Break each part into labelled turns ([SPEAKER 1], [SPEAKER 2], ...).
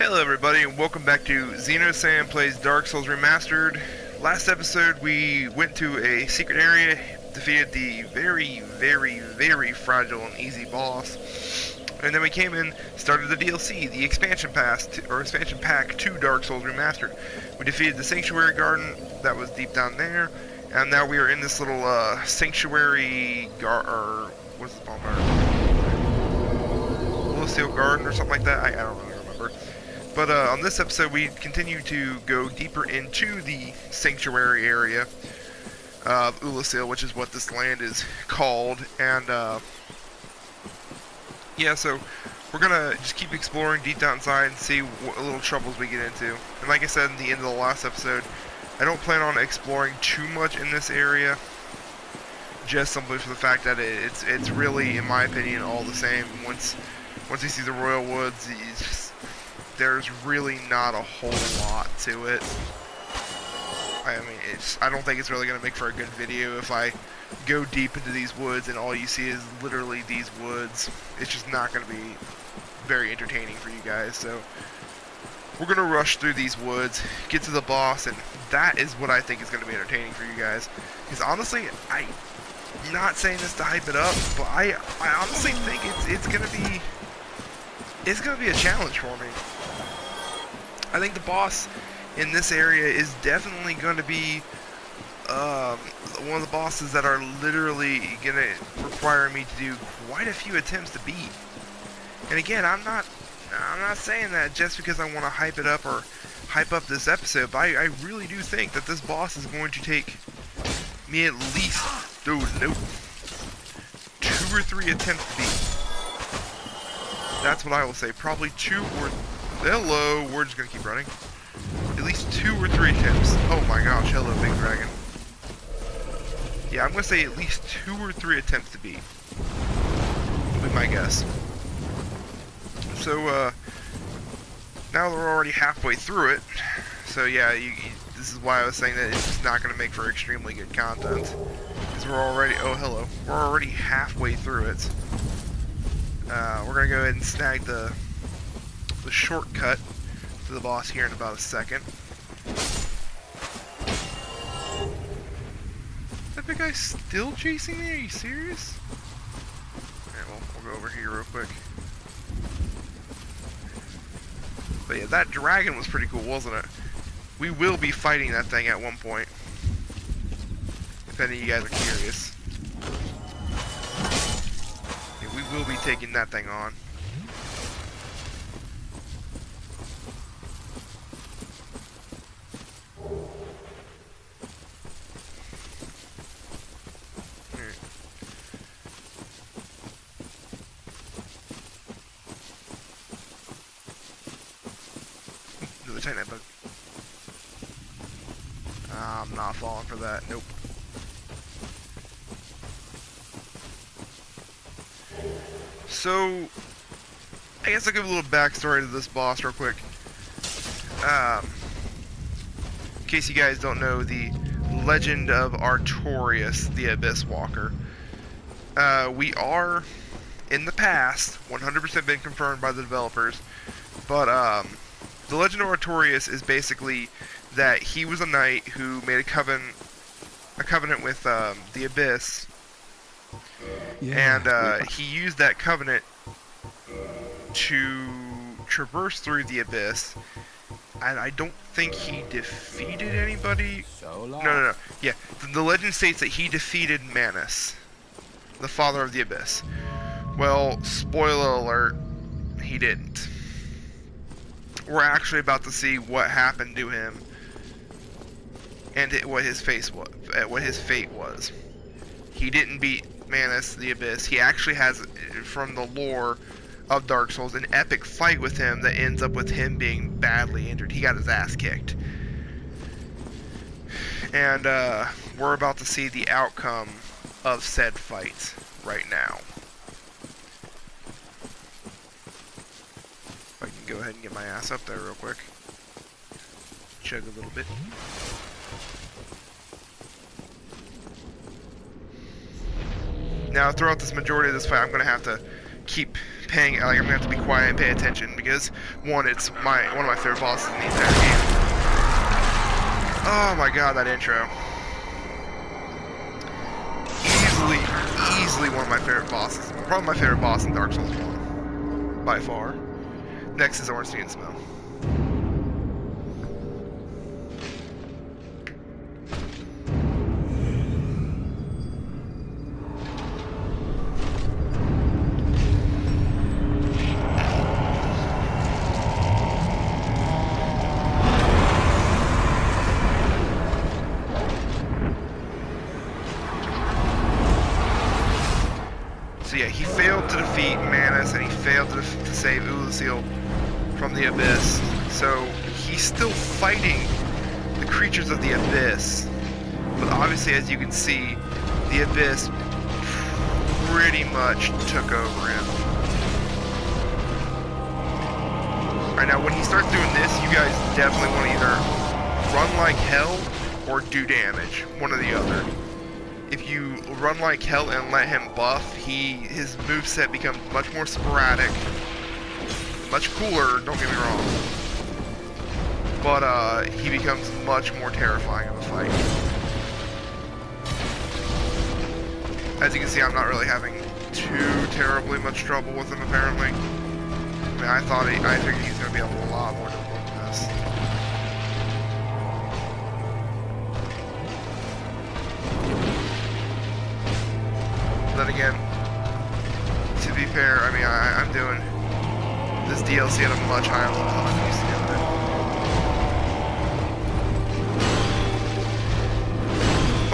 [SPEAKER 1] Hello everybody and welcome back to Xeno-san Plays Dark Souls Remastered. Last episode we went to a secret area, defeated the very fragile and easy boss, and then we came in, started the DLC, the expansion pack to Dark Souls Remastered. We defeated the Sanctuary Garden that was deep down there, and now we are in this little Sanctuary what's it called? Little Steel Garden or something like that. I don't really remember. But on this episode, we continue to go deeper into the sanctuary area of Ulasil, which is what this land is called. And yeah, so we're gonna just keep exploring deep down inside and see what little troubles we get into. And like I said in the end of the last episode, I don't plan on exploring too much in this area, just simply for the fact that it's really, in my opinion, all the same. Once you see the Royal Woods, there's really not a whole lot to it. I mean, I don't think it's really going to make for a good video if I go deep into these woods and all you see is literally these woods. It's just not going to be very entertaining for you guys. So we're going to rush through these woods, get to the boss, and that is what I think is going to be entertaining for you guys. Because honestly, I'm not saying this to hype it up, but I honestly think it's going to be a challenge for me. I think the boss in this area is definitely going to be one of the bosses that are literally going to require me to do quite a few attempts to beat. And again, I'm not saying that just because I want to hype it up or hype up this episode, but I really do think that this boss is going to take me at least, dude, nope, 2 or 3 attempts to beat. That's what I will say. Probably 2 or... Hello, we're just gonna keep running. At least 2 or 3 attempts. Oh my gosh, hello, big dragon. Yeah, I'm gonna say at least 2 or 3 attempts to beat. Would be my guess. So, now that we're already halfway through it, so yeah, this is why I was saying that it's just not gonna make for extremely good content. Because we're already... Oh, hello. We're already halfway through it. We're gonna go ahead and snag the shortcut to the boss here in about a second. That big guy's still chasing me? Are you serious? Alright, well, we'll go over here real quick. But yeah, that dragon was pretty cool, wasn't it? We will be fighting that thing at one point, if any of you guys are curious. Yeah, we will be taking that thing on. That bug. I'm not falling for that. Nope. So, I guess I'll give a little backstory to this boss real quick. In case you guys don't know, the legend of Artorias, the Abyss Walker. We are, in the past, 100% been confirmed by the developers, but the legend of Artorias is basically that he was a knight who made a covenant with the Abyss, and he used that covenant to traverse through the Abyss. And I don't think he defeated anybody. No. Yeah, the legend states that he defeated Manus, the father of the Abyss. Well, spoiler alert, he didn't. We're actually about to see what happened to him and what his fate was. He didn't beat Manus, the Abyss. He actually has, from the lore of Dark Souls, an epic fight with him that ends up with him being badly injured. He got his ass kicked. And we're about to see the outcome of said fight right now. If I can go ahead and get my ass up there real quick. Chug a little bit. Now, throughout this majority of this fight, I'm going to have to keep paying, like, I'm gonna have to be quiet and pay attention, because one, it's one of my favorite bosses in the entire game. Oh my god, that intro. Easily one of my favorite bosses. Probably my favorite boss in Dark Souls 1. By far. Next is Ornstein Smell. So yeah, he failed to defeat Manus, and he failed to save Ulasil from the Abyss. So he's still fighting the creatures of the Abyss. But obviously, as you can see, the Abyss pretty much took over him. Alright, now when he starts doing this, you guys definitely want to either run like hell or do damage. One or the other. If you run like hell and let him buff, his moveset becomes much more sporadic, much cooler, don't get me wrong, but he becomes much more terrifying of a fight. As you can see, I'm not really having too terribly much trouble with him, apparently. I mean, I figured he's going to be a lot more difficult than this. Then again, to be fair, I mean, I'm doing this DLC at a much higher level than I'm used to doing it.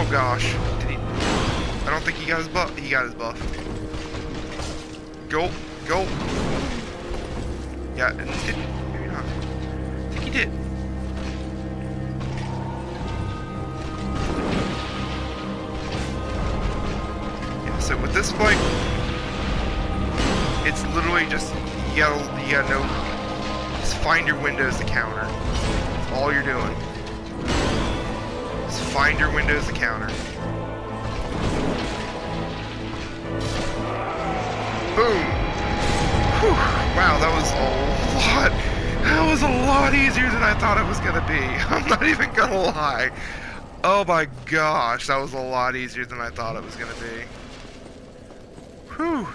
[SPEAKER 1] Oh gosh, did he? I don't think he got his buff. He got his buff. Go. Yeah, and he didn't. Maybe not. I think he did. So with this fight, it's literally just you gotta know, just find your windows to counter. That's all you're doing. Just find your windows to counter. Boom! Whew. Wow, that was a lot easier than I thought it was gonna be. I'm not even gonna lie. Oh my gosh, that was a lot easier than I thought it was gonna be. Whew.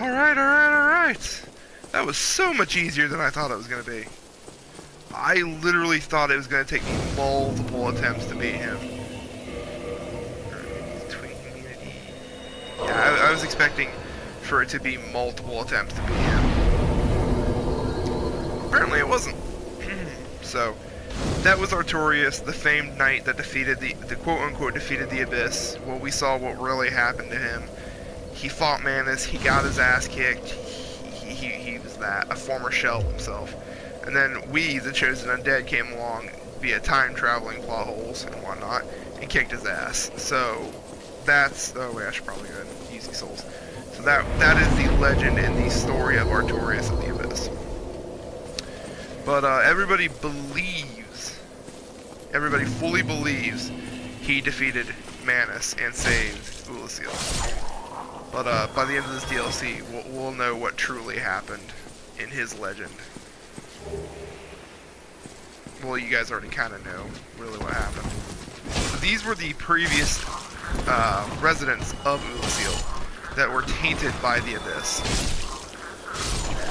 [SPEAKER 1] Alright. That was so much easier than I thought it was going to be. I literally thought it was going to take me multiple attempts to beat him. Yeah, I was expecting for it to be multiple attempts to beat him. Apparently it wasn't. So, that was Artorias, the famed knight that defeated the quote-unquote defeated the Abyss. Well, we saw what really happened to him. He fought Manus, he got his ass kicked, he was a former shell himself. And then we, the Chosen Undead, came along via time-traveling plot holes and whatnot, and kicked his ass. So, that's... oh wait, I should probably go ahead and use these souls. So that is the legend and the story of Artorias of the Abyss. But everybody fully believes he defeated Manus and saved Ulasil. But by the end of this DLC, we'll know what truly happened in his legend. Well, you guys already kind of know really what happened. So these were the previous residents of Ulasil that were tainted by the Abyss.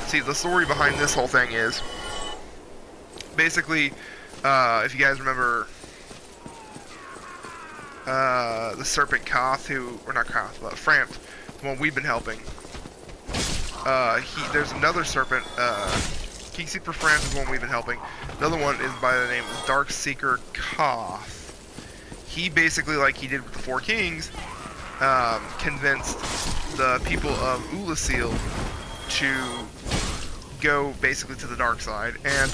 [SPEAKER 1] See, the story behind this whole thing is basically, if you guys remember the Serpent Koth, or not Koth, but Frampt, the one we've been helping. There's another serpent, Kingseeker Frampt is the one we've been helping. Another one is by the name of Darkseeker Koth. He basically, like he did with the Four Kings, convinced the people of Ulasil to go basically to the dark side, and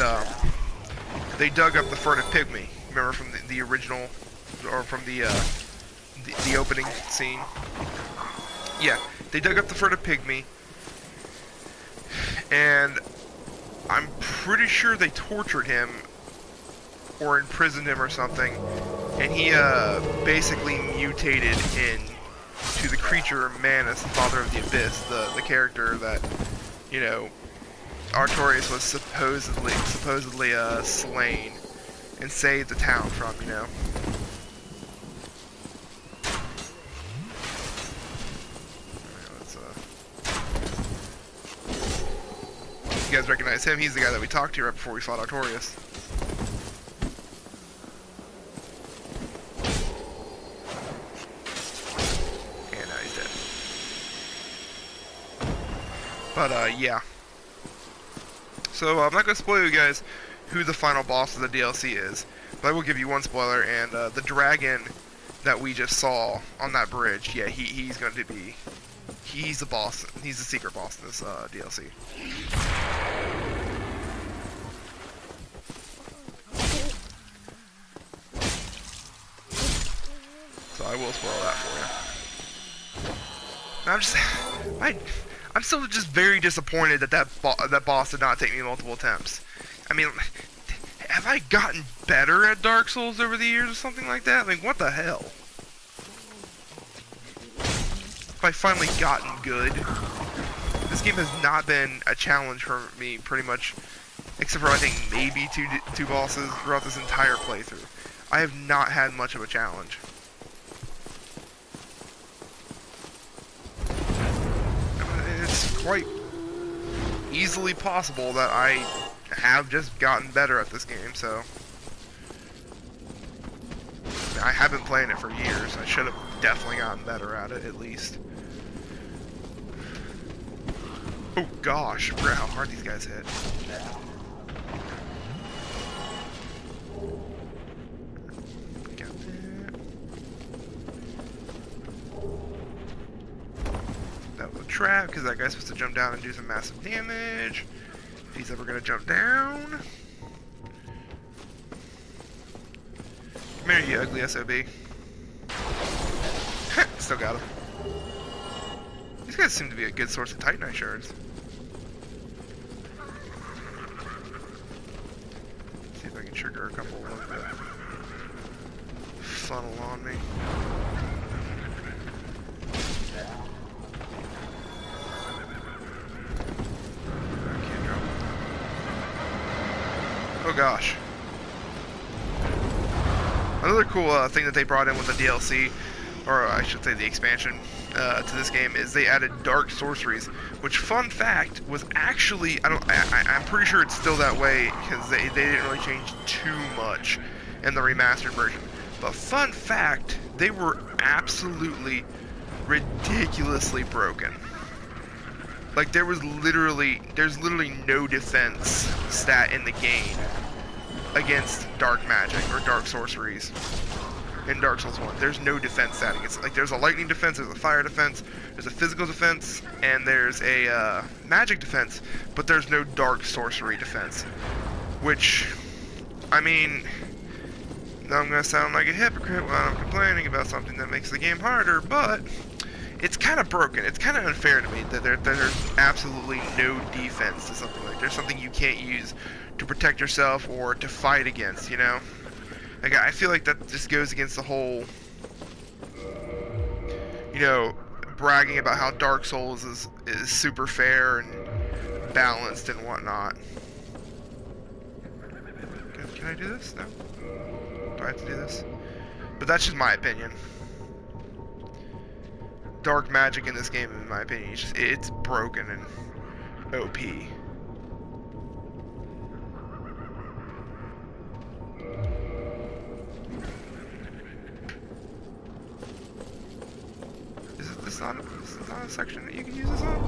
[SPEAKER 1] they dug up the furtive pygmy. Remember from the original, or from the opening scene? Yeah, they dug up the furtive pygmy, and I'm pretty sure they tortured him or imprisoned him or something, and he basically mutated into to the creature Manus, the father of the abyss, the character that, you know, Artorias was supposedly slain and saved the town from, you know. You guys recognize him? He's the guy that we talked to right before we fought Artorias. And now he's dead. But, yeah. So, I'm not going to spoil you guys who the final boss of the DLC is, but I will give you one spoiler, and the dragon that we just saw on that bridge, yeah, he's going to be... He's the boss. He's the secret boss in this DLC. So I will spoil that for you. I'm still just very disappointed that that boss did not take me multiple attempts. I mean, have I gotten better at Dark Souls over the years or something like that? Like, what the hell? Have I finally gotten good? This game has not been a challenge for me pretty much, except for I think maybe two bosses throughout this entire playthrough. I have not had much of a challenge. It's quite easily possible that I have just gotten better at this game, so... I have been playing it for years. I should have definitely gotten better at it, at least. Oh gosh, I forgot how hard these guys hit. Got that. That was a trap, because that guy's supposed to jump down and do some massive damage. If he's ever gonna jump down. Come here, you ugly SOB. Still got him. These guys seem to be a good source of Titanite shards. See if I can trigger a couple of the funnel on me. I can't drop it. Oh gosh. Another cool thing that they brought in with the DLC, or I should say the expansion to this game, is they added dark sorceries, which, fun fact, was actually, I'm pretty sure it's still that way, because they didn't really change too much in the remastered version. But fun fact, they were absolutely ridiculously broken. Like, there's literally no defense stat in the game against dark magic or dark sorceries. In Dark Souls 1, there's no defense stat against. Like, there's a lightning defense, there's a fire defense, there's a physical defense, and there's a magic defense, but there's no dark sorcery defense. Which, I mean, now I'm gonna sound like a hypocrite when I'm complaining about something that makes the game harder, but it's kind of broken. It's kind of unfair to me that there's absolutely no defense to something like. There's something you can't use to protect yourself or to fight against, you know? Like, I feel like that just goes against the whole, you know, bragging about how Dark Souls is super fair and balanced and whatnot. Can I do this? No? Do I have to do this? But that's just my opinion. Dark magic in this game, in my opinion, it's broken and OP. This is not a section that you can use this on?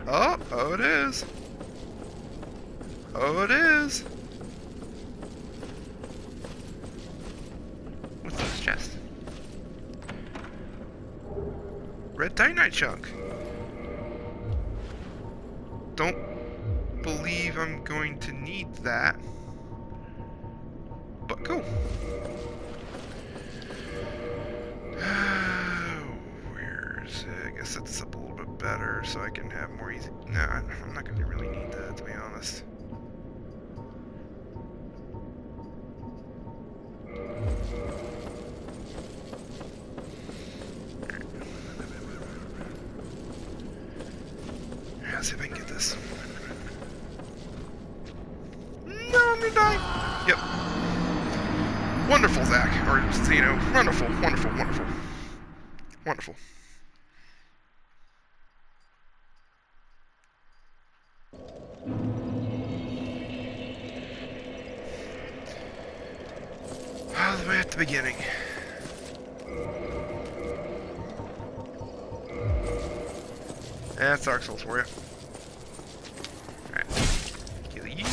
[SPEAKER 1] Oh, it is. Oh, it is. What's this chest? Red Titanite chunk. Don't believe I'm going to need that. But cool. I guess set this up a little bit better so I can have more easy. No, I'm not gonna really need that, to be honest. Let's see if I can get this. No, I'm gonna die. Yep. Wonderful, Zach. Or, you know, wonderful, wonderful, wonderful. Wonderful. All the way at the beginning. That's Dark Souls for you. Alright. Kill you.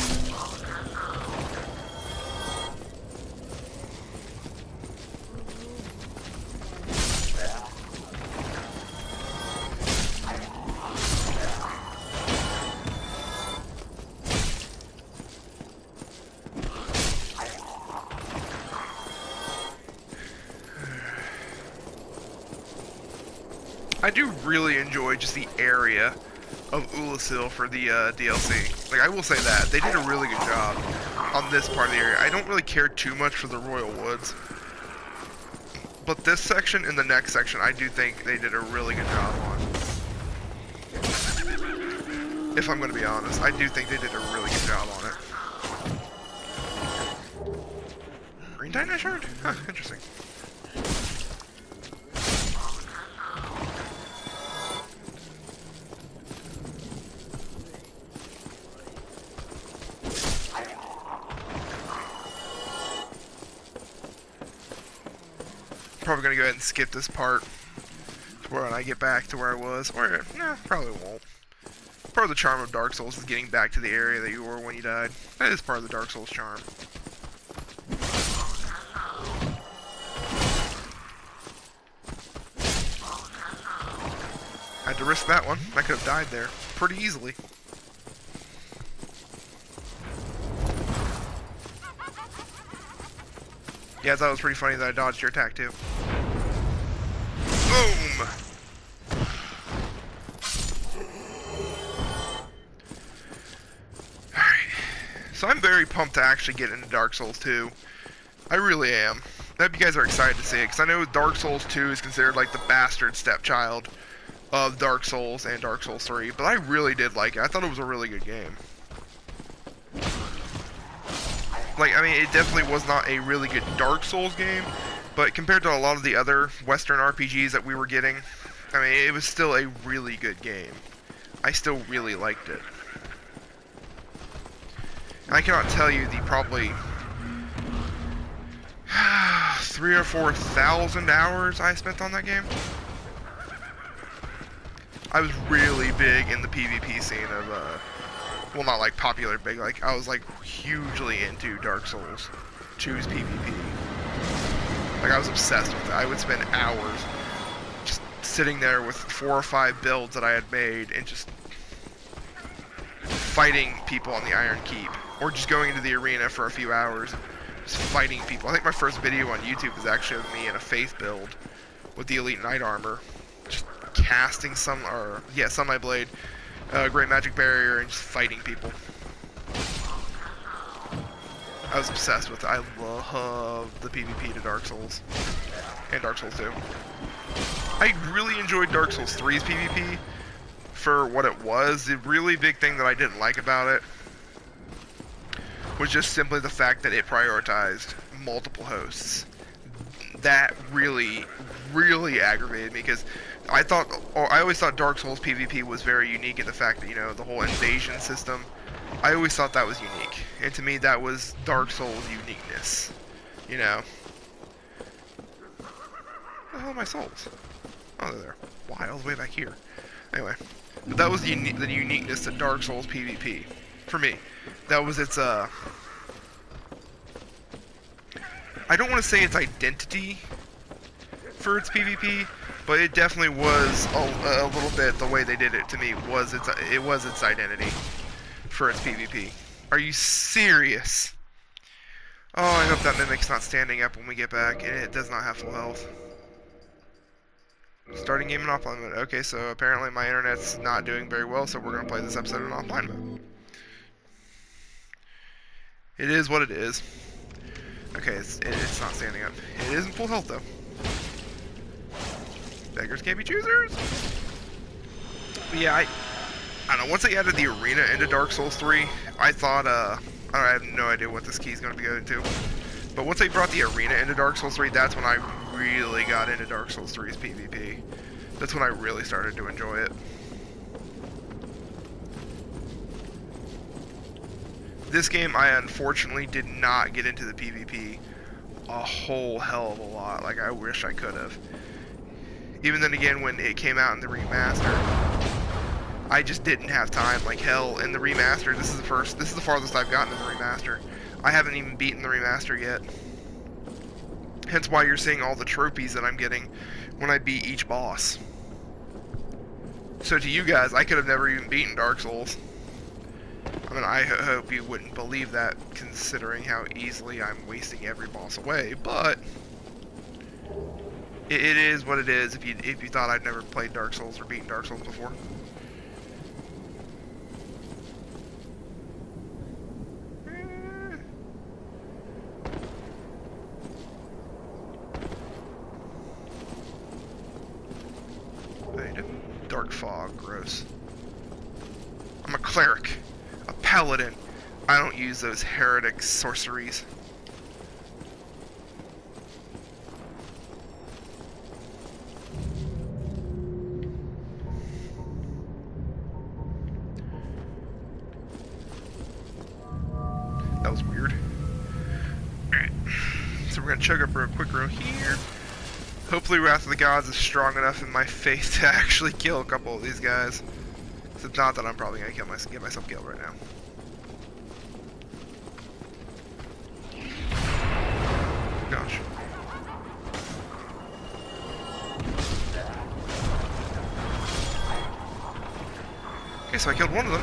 [SPEAKER 1] I do really enjoy just the area of Ulasil for the DLC. Like, I will say that. They did a really good job on this part of the area. I don't really care too much for the Royal Woods. But this section and the next section, I do think they did a really good job on. If I'm going to be honest, I do think they did a really good job on it. Green Titanite Shard? Huh, interesting. Probably gonna go ahead and skip this part to where I get back to where I was, or no, probably won't. Part of the charm of Dark Souls is getting back to the area that you were when you died. That is part of the Dark Souls charm. I had to risk that one. I could have died there pretty easily. Yeah, I thought it was pretty funny that I dodged your attack too. Boom! Alright. So I'm very pumped to actually get into Dark Souls 2. I really am. I hope you guys are excited to see it, because I know Dark Souls 2 is considered like the bastard stepchild of Dark Souls and Dark Souls 3, but I really did like it. I thought it was a really good game. Like, I mean, it definitely was not a really good Dark Souls game, but compared to a lot of the other Western RPGs that we were getting, I mean, it was still a really good game. I still really liked it. I cannot tell you the probably 3,000 or 4,000 hours I spent on that game. I was really big in the PvP scene of, well, not like popular big, like, I was like hugely into Dark Souls 2's PvP. Like, I was obsessed with it. I would spend hours just sitting there with 4 or 5 builds that I had made and just fighting people on the Iron Keep. Or just going into the arena for a few hours and just fighting people. I think my first video on YouTube was actually of me in a Faith build with the Elite Knight armor. Just casting Sunlight Blade, Great Magic Barrier, and just fighting people. I was obsessed with it. I love the PvP to Dark Souls. And Dark Souls 2. I really enjoyed Dark Souls 3's PvP for what it was. The really big thing that I didn't like about it was just simply the fact that it prioritized multiple hosts. That really, really aggravated me, because I always thought Dark Souls PvP was very unique in the fact that, you know, the whole invasion system, I always thought that was unique. And to me, that was Dark Souls' uniqueness. You know? Where the hell are my souls? Oh, they're there. Why? All the way back here. Anyway. But that was the uniqueness to Dark Souls PvP. For me. That was its, I don't want to say its identity for its PvP, but it definitely was a little bit the way they did it to me. It was its identity for its PvP. Are you serious? Oh, I hope that Mimic's not standing up when we get back, and it does not have full health. Starting game in offline mode. Okay, so apparently my internet's not doing very well, so we're going to play this episode in offline mode. It is what it is. Okay, it's not standing up. It is in full health, though. Beggars can't be choosers! But yeah, I don't know, once they added the arena into Dark Souls 3, I thought, I have no idea what this key is going to be going to. But once they brought the arena into Dark Souls 3, that's when I really got into Dark Souls 3's PvP. That's when I really started to enjoy it. This game, I unfortunately did not get into the PvP a whole hell of a lot. Like, I wish I could have. Even then again, when it came out in the remaster, I just didn't have time. Like, hell, in the remaster, this is the farthest I've gotten in the remaster. I haven't even beaten the remaster yet. Hence why you're seeing all the trophies that I'm getting when I beat each boss. So to you guys, I could have never even beaten Dark Souls. I mean, I hope you wouldn't believe that, considering how easily I'm wasting every boss away, but it is what it is if you thought I'd never played Dark Souls or beaten Dark Souls before. Dark fog, gross. I'm a cleric, a paladin. I don't use those heretic sorceries. That was weird. Alright, so we're gonna chug up real quick real here. Hopefully Wrath of the Gods is strong enough in my faith to actually kill a couple of these guys. If not, then I'm probably gonna get myself killed right now. Gosh. Okay, so I killed one of them.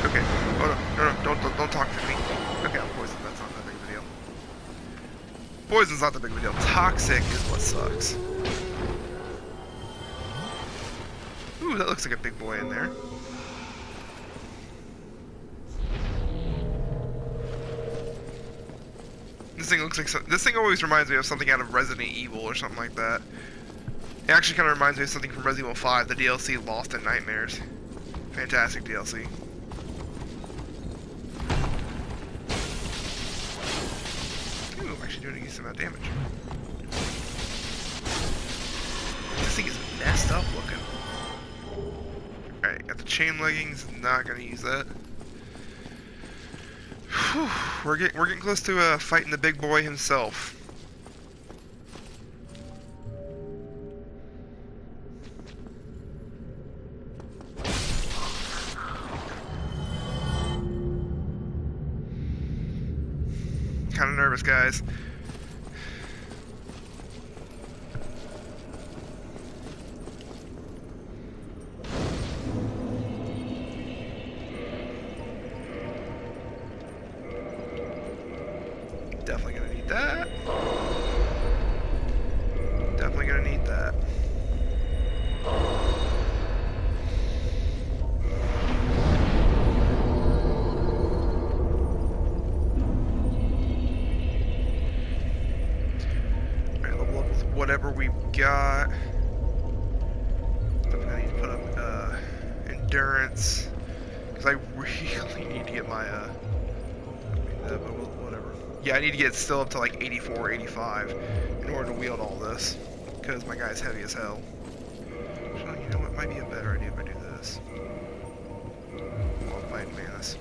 [SPEAKER 1] Okay. Oh no, don't talk to me. Okay, I'm poisoned. That's not that big of a deal. Poison's not that big of a deal. Toxic is what sucks. Ooh, that looks like a big boy in there. This thing looks like this thing always reminds me of something out of Resident Evil or something like that. It actually kind of reminds me of something from Resident Evil 5, the DLC Lost in Nightmares. Fantastic DLC. Ooh, I'm actually doing a decent amount of damage. This thing is messed up looking. Alright, got the chain leggings, not gonna use that. Whew, we're getting close to fighting the big boy himself. Kind of nervous, guys. Definitely gonna need that. Definitely gonna need that. Alright, level up with whatever we've got. Definitely need to put up endurance, because I really need to get my whatever. Yeah, I need to get still up to like 84, 85 in order to wield all this, because my guy's heavy as hell. So, you know what, might be a better idea if I do this. I'll fight Manus.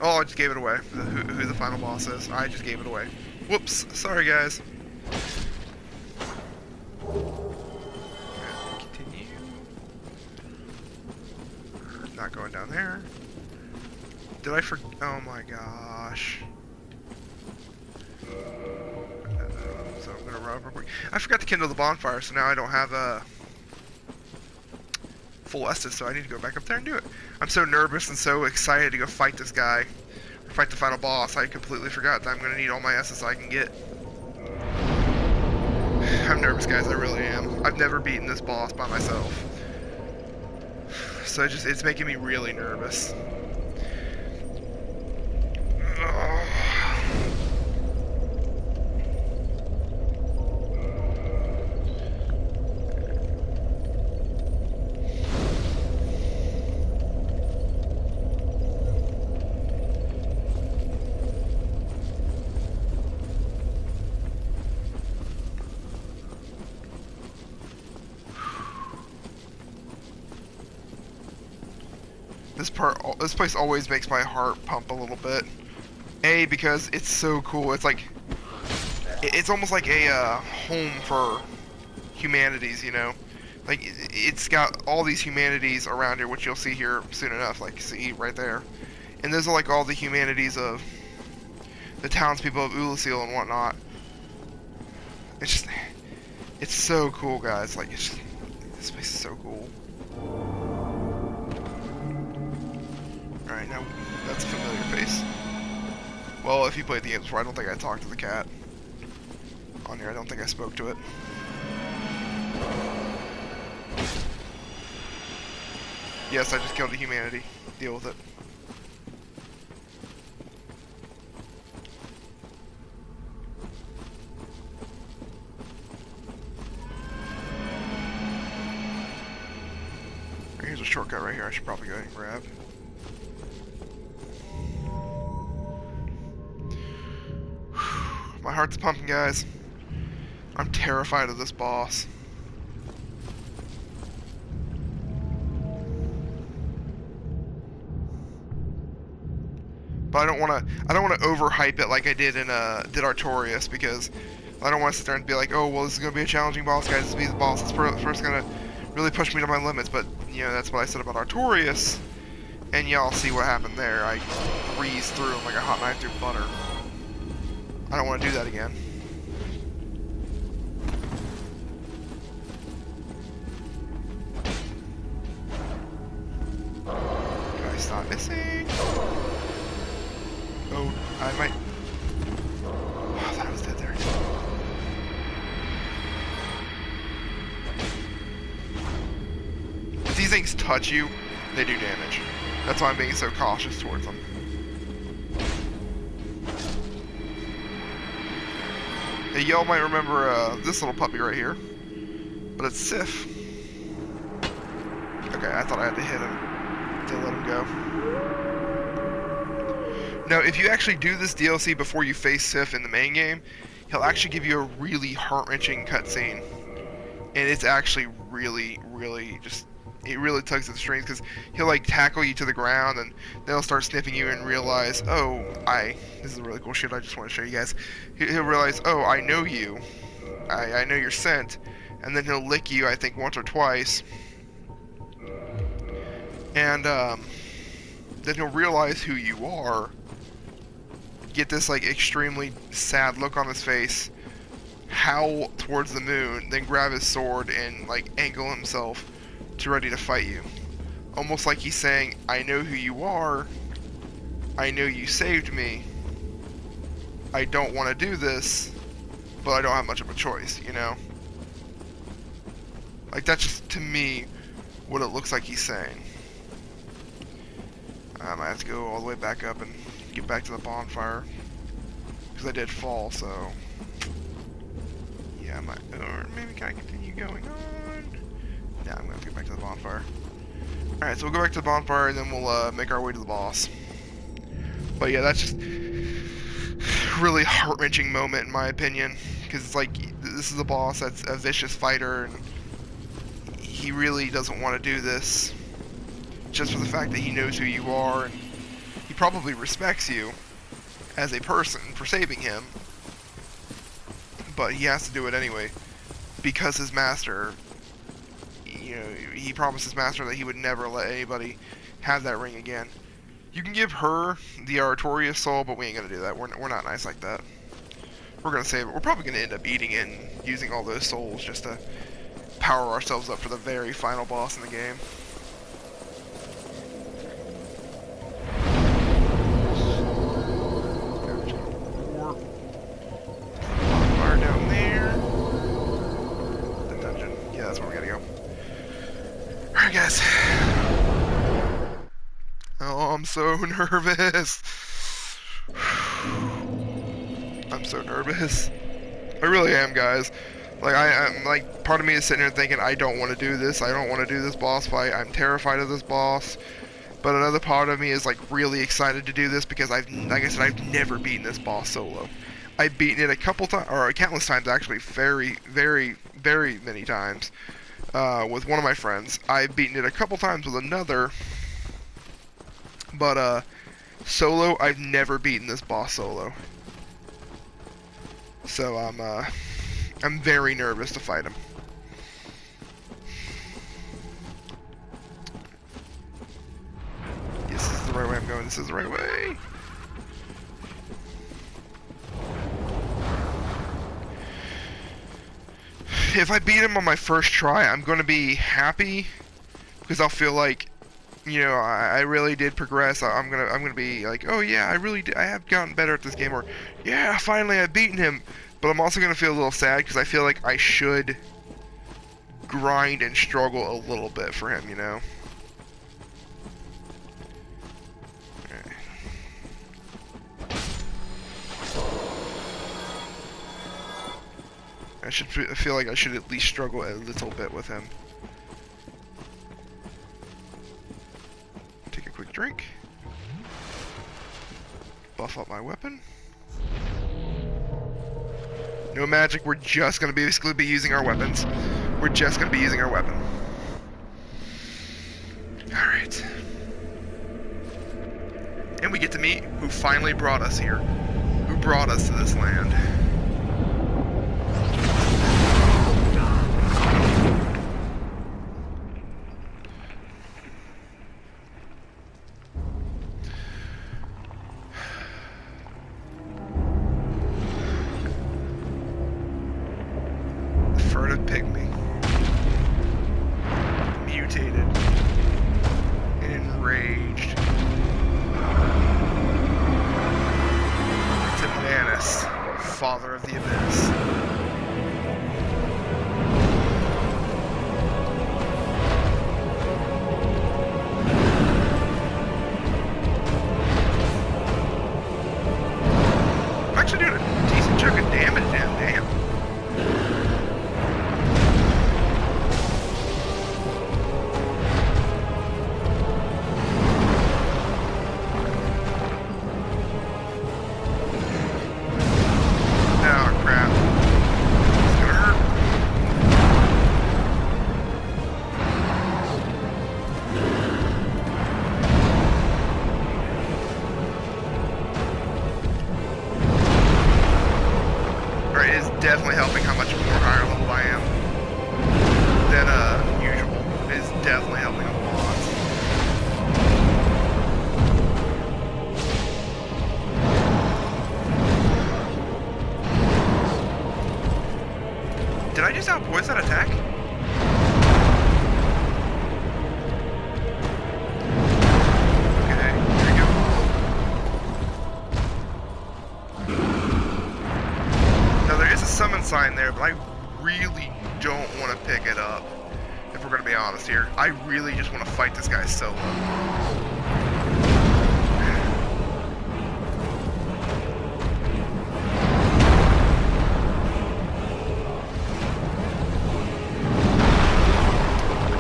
[SPEAKER 1] Oh, I just gave it away. Who the final boss is. I just gave it away. Whoops, sorry guys. Continue. Not going down there. Did I forget? Oh my gosh. So I'm gonna run real quick. I forgot to kindle the bonfire, so now I don't have a full Estus, so I need to go back up there and do it. I'm so nervous and so excited to go fight this guy, or fight the final boss. I completely forgot that I'm gonna need all my Estus I can get. I'm nervous, guys. I really am. I've never beaten this boss by myself, so it's making me really nervous. This place always makes my heart pump a little bit. A, because it's so cool. It's like, it's almost like a home for humanities, you know? Like, it's got all these humanities around here, which you'll see here soon enough, like, see right there. And those are like all the humanities of the townspeople of Ulasil and whatnot. It's just, it's so cool, guys. Like, it's just, this place is so cool. Alright, now, that's a familiar face. Well, if you played the game before, I don't think I talked to the cat. On here, I don't think I spoke to it. Yes, I just killed a humanity. Deal with it. Here's a shortcut right here I should probably go ahead and grab. My heart's pumping, guys. I'm terrified of this boss. But I don't want to overhype it like I did in did Artorias, because I don't want to sit there and be like, oh well, this is gonna be a challenging boss, guys. This is the boss. It's first gonna really push me to my limits. But you know, that's what I said about Artorias, and y'all see what happened there. I breezed through him like a hot knife through butter. I don't want to do that again. Can I stop missing? Oh, I might. Oh, I thought I was dead there. If these things touch you, they do damage. That's why I'm being so cautious towards them. Hey, y'all might remember this little puppy right here, but it's Sif. Okay, I thought I had to hit him to let him go. Now, if you actually do this DLC before you face Sif in the main game, he'll actually give you a really heart-wrenching cutscene. And it's actually really, really just, it really tugs at the strings, because he'll like tackle you to the ground, and then he'll start sniffing you and realize, oh, this is really cool shit I just want to show you guys. He'll realize, oh, I know you. I know your scent. And then he'll lick you, I think, once or twice. And then he'll realize who you are. Get this like extremely sad look on his face, howl towards the moon, then grab his sword and like angle himself to ready to fight you. Almost like he's saying, I know who you are, I know you saved me, I don't want to do this, but I don't have much of a choice, you know? Like, that's just, to me, what it looks like he's saying. I might have to go all the way back up and get back to the bonfire, because I did fall, so yeah, I might, or maybe can I continue going on? Nah, I'm gonna have to get back to the bonfire. Alright, so we'll go back to the bonfire and then we'll make our way to the boss. But yeah, that's just really heart-wrenching moment in my opinion, because it's like, this is a boss that's a vicious fighter, and he really doesn't want to do this just for the fact that he knows who you are, and he probably respects you as a person for saving him, but he has to do it anyway because his master, you know, he promised his master that he would never let anybody have that ring again. You can give her the Artorias soul, but we ain't gonna do that. We're not nice like that. We're gonna save it. We're probably gonna end up eating it and using all those souls just to power ourselves up for the very final boss in the game. Down there. The dungeon. Yeah, that's where we gotta go. Alright, guys. Oh, I'm so nervous. I'm so nervous. I really am, guys. Like, I'm like, part of me is sitting here thinking, I don't want to do this. I don't want to do this boss fight. I'm terrified of this boss. But another part of me is like really excited to do this because like I said, I've never beaten this boss solo. I've beaten it a couple times, or countless times actually, very, very, very many times, with one of my friends. I've beaten it a couple times with another, But solo, I've never beaten this boss solo. So I'm very nervous to fight him. Yes, this is the right way I'm going. This is the right way. If I beat him on my first try, I'm going to be happy because I'll feel like, you know, I really did progress. I'm gonna be like, oh yeah, I have gotten better at this game, or yeah, finally I've beaten him. But I'm also gonna feel a little sad because I feel like I should grind and struggle a little bit for him, you know. I feel like I should at least struggle a little bit with him. Take a quick drink. Buff up my weapon. No magic, we're just gonna basically be using our weapons. We're just gonna be using our weapon. Alright. And we get to meet who finally brought us here. Who brought us to this land. Pygmy. Mutated. And enraged. To Manus, father of the abyss. I'm actually doing a decent chunk of damage now, damn. Definitely helping how much more higher level I am than usual. It is definitely helping a lot. Did I just outpoise that attack? Summon sign there, but I really don't want to pick it up. If we're going to be honest here, I really just want to fight this guy solo.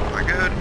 [SPEAKER 1] Am I good?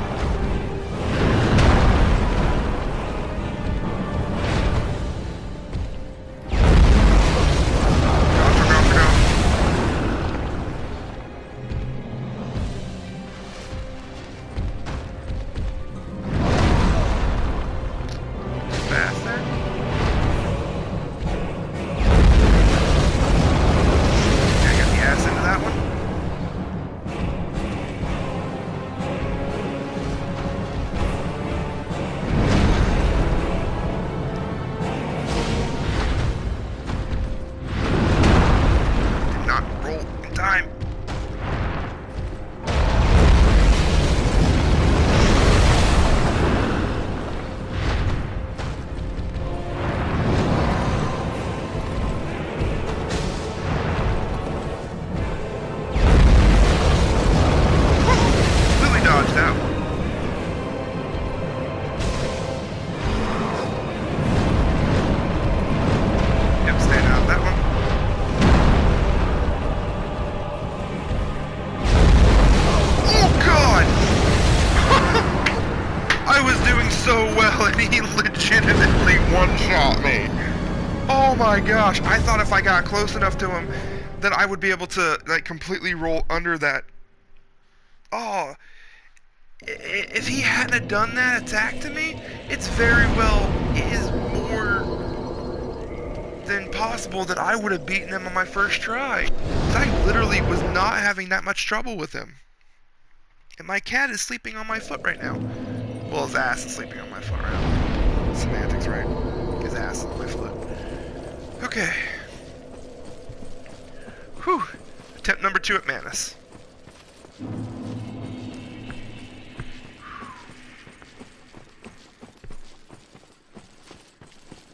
[SPEAKER 1] One-shot me. Oh my gosh, I thought if I got close enough to him, then I would be able to, like, completely roll under that. Oh, if he hadn't done that attack to me, it is more than possible that I would have beaten him on my first try. Because I literally was not having that much trouble with him. And my cat is sleeping on my foot right now. Well, his ass is sleeping on my foot right now. Semantics, right? His ass is on my foot. Okay. Whew. Attempt number 2 at Manus.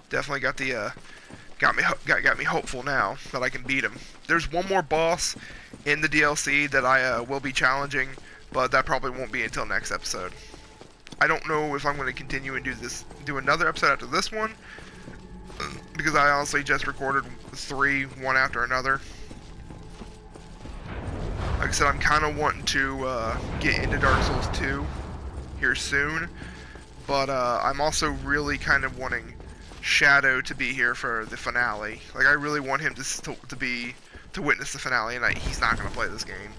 [SPEAKER 1] Definitely got the got me hopeful now that I can beat him. There's one more boss in the DLC that I will be challenging, but that probably won't be until next episode. I don't know if I'm going to continue and do another episode after this one, because I honestly just recorded 3, one after another. Like I said, I'm kind of wanting to get into Dark Souls 2 here soon, but I'm also really kind of wanting Shadow to be here for the finale. Like, I really want him to witness the finale, and he's not going to play this game.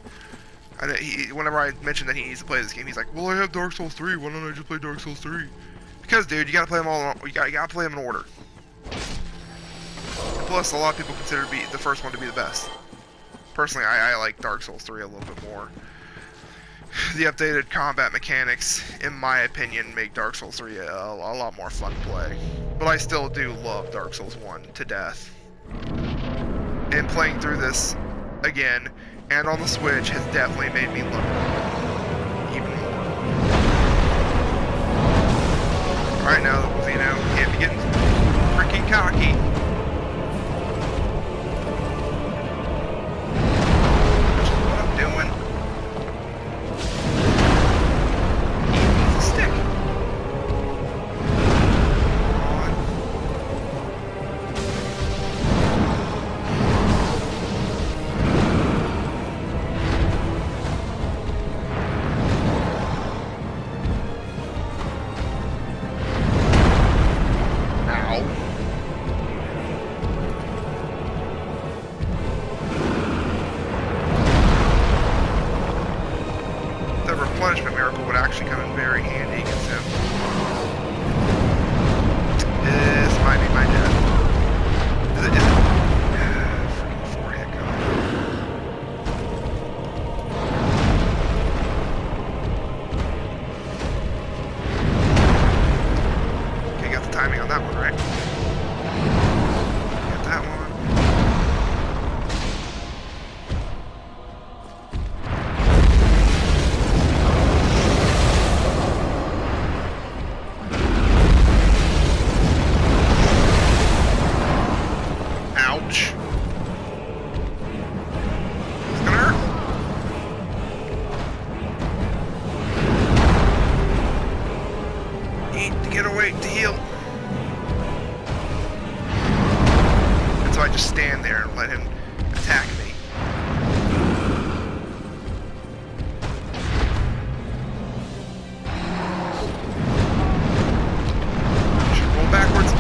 [SPEAKER 1] Whenever I mention that he needs to play this game, he's like, "Well, I have Dark Souls 3. Why don't I just play Dark Souls 3?" Because, dude, you gotta play them all. You gotta play them in order. And plus, a lot of people consider the first one to be the best. Personally, I like Dark Souls 3 a little bit more. The updated combat mechanics, in my opinion, make Dark Souls 3 a lot more fun to play. But I still do love Dark Souls 1 to death. And playing through this again and on the Switch has definitely made me love it even more. Alright, now, can't be getting freaking cocky. Which is what I'm doing. He needs a stick. Come on. Replenishment miracle would actually come in very handy against him. This might be my death. Is it? Freaking forehead god. Okay, got the timing on that one, right? Got that one. To heal. And so I just stand there and let him attack me. Should roll backwards.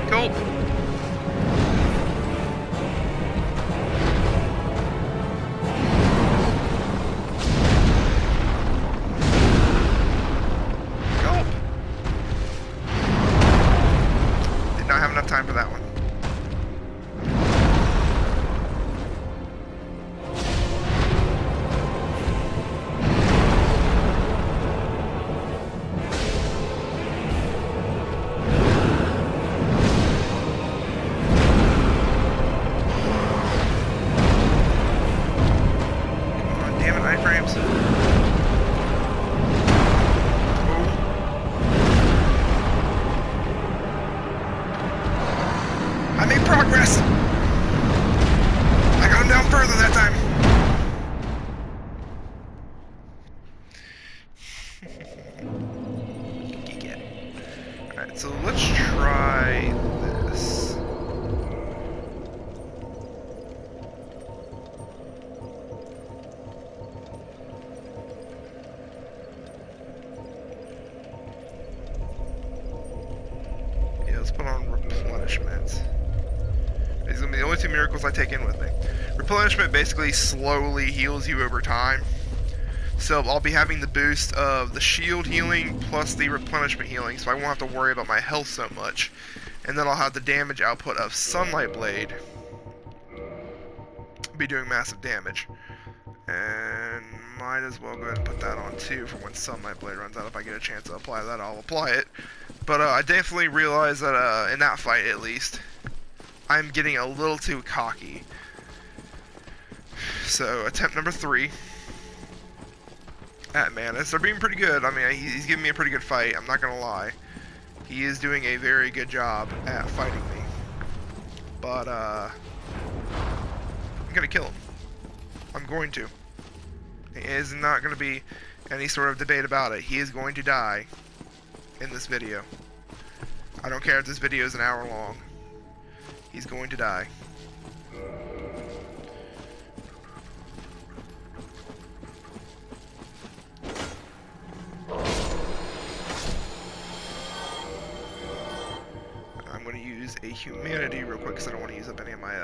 [SPEAKER 1] Gulp. the only 2 miracles I take in with me. Replenishment basically slowly heals you over time. So I'll be having the boost of the shield healing plus the replenishment healing, so I won't have to worry about my health so much. And then I'll have the damage output of Sunlight Blade be doing massive damage. And might as well go ahead and put that on too for when Sunlight Blade runs out. If I get a chance to apply that, I'll apply it. But I definitely realized that in that fight at least, I'm getting a little too cocky. So attempt number 3 at Manus. They're being pretty good. I mean, he's giving me a pretty good fight, I'm not gonna lie. He is doing a very good job at fighting me. But I'm gonna kill him. I'm going to. It is not going to be any sort of debate about it. He is going to die in this video. I don't care if this video is an hour long. He's going to die. I'm going to use a humanity real quick because I don't want to use up any of my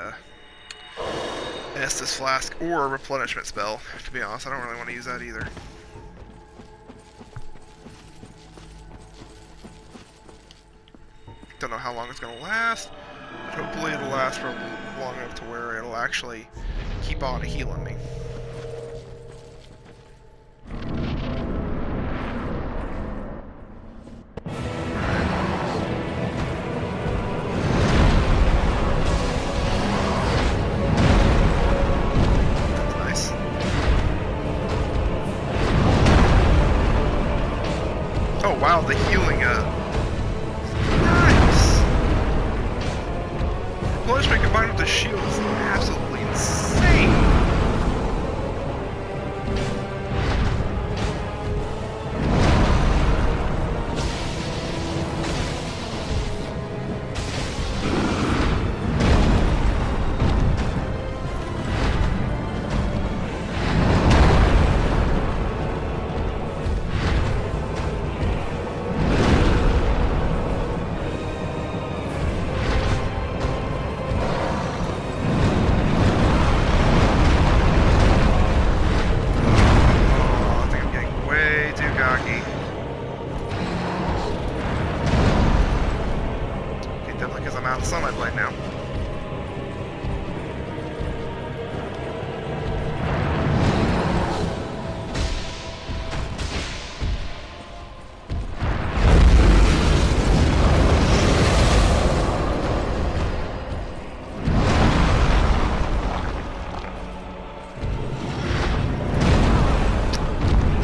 [SPEAKER 1] Estus Flask or a replenishment spell. To be honest, I don't really want to use that either. Don't know how long it's going to last, but hopefully it'll last for long enough to where it'll actually keep on healing me. Wow, the healing, nice! Replenishment combined with the shield is absolutely insane! Sunlight Blade now.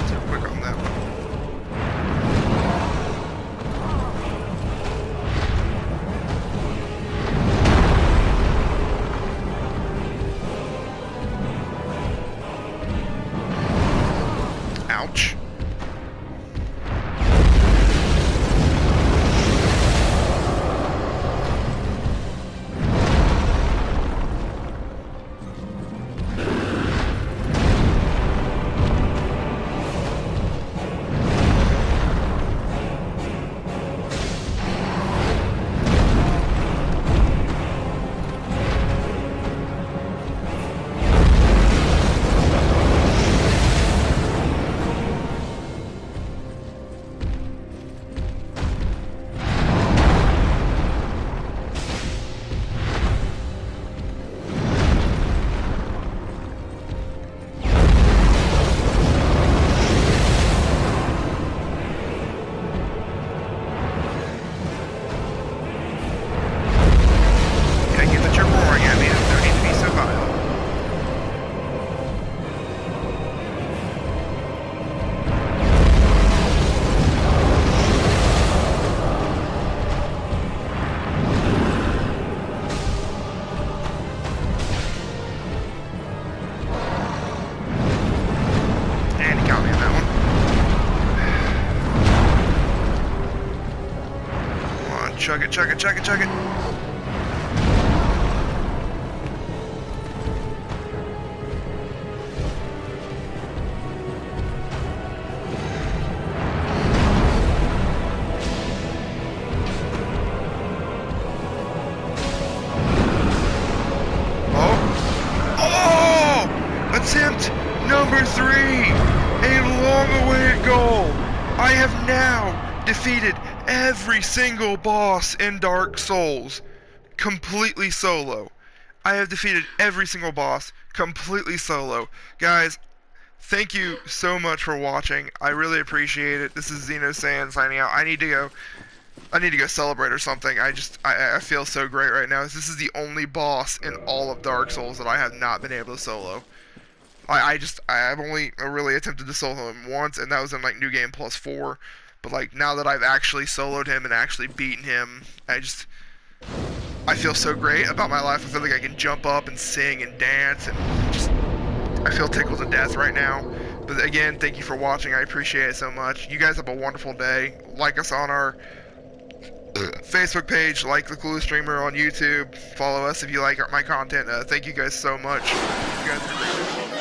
[SPEAKER 1] Too quick on that one. Ouch. Chug it, chug it, chug it, chug it. Number 3, a long-awaited goal. I have now defeated every single boss in Dark Souls completely solo. I have defeated every single boss completely solo. Guys, thank you so much for watching. I really appreciate it. This is Xeno Sand signing out. I need to go celebrate or something. I feel so great right now. This is the only boss in all of Dark Souls that I have not been able to solo. I've only really attempted to solo him once, and that was in like New Game Plus 4. But like now that I've actually soloed him and actually beaten him, I feel so great about my life. I feel like I can jump up and sing and dance, and I feel tickled to death right now. But again, thank you for watching. I appreciate it so much. You guys have a wonderful day. Like us on our Facebook page, like the Coolest Streamer on YouTube. Follow us if you like my content. Thank you guys so much. You guys are great.